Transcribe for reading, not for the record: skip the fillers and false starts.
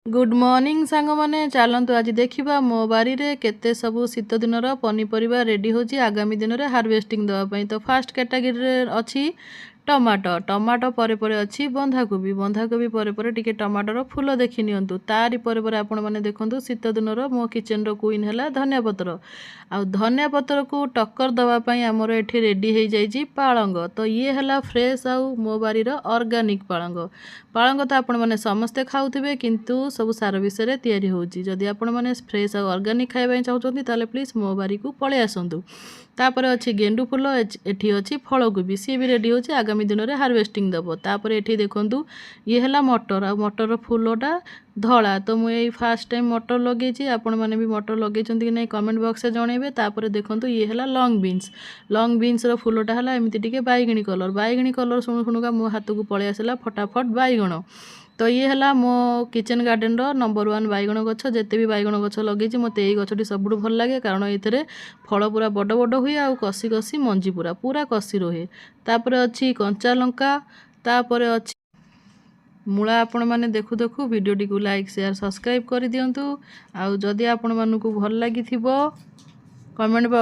Good morning सांग माने चलतु आज देखा मो बारी रे केते सबु शीत दिनर पनीपरिया रेडी होची आगामी दिन रे हार्वेस्टिंग दवाई। तो फास्ट कैटेगरी अच्छी टमाटो टमाटो परे परे अच्छी बंधाकोबी बंधाकोबी परे परे टिके टमाटर फूल देखि नियंतु तारी परे परे आपण माने देखंतु शीत दिनर मो किचन रो क्वीन हैला धनिया पत्र। आ धनिया पत्र को टक्कर दवा पई हमर एठी रेडी हो जाइजी पालंग। तो ये हैला फ्रेश आउ मो बारी रो ऑर्गेनिक पालंग। पालंग तो आपण माने समस्ते खाउथिबे किंतु सब सार विषय तैयारी होची। जदि आपण माने फ्रेश आउ ऑर्गेनिक खाइबा चाहउछंती ताले प्लीज मो बारी को पळे आसंतु। तापर अच्छी गेंडू फूल एठी अच्छी फलकोबी सी भी रेडी होची आगामी दिन में हार्वेस्टिंग दबो। तापर एठी देखंतु ये हैला मटर आ मटर फूलटा धला। तो मुझे फास्ट टाइम मटर लगे आपण मैंने भी मटर लगे कि नहीं कमेंट बॉक्स में जनइबे। तापर देखंतु ये हैला लॉन्ग बीन्स रो फूलटा हैला एमती टिके बैगणी कलर शुणु शुणुका मो हाथ को पळे आसला फटाफट बैगण। तो ये हैला मो किचन गार्डन रो नंबर 1 बैगण गछ। जेते भी बैगण गछ लगे मते एई गछटी सबुठ भल लागे कारण एथिरे फल पूरा बड़ बड़ हुए आ कसी कसी मंजी पूरा पूरा कसी रहे। तापर अच्छी कंचा लंका तापर अच्छी मूला। आपण माने देखु देखु वीडियो टी को लाइक शेयर सब्सक्राइब कर दियंतु। आ जदि आपण मानकु भल लागि थिबो कमेंट बॉक्स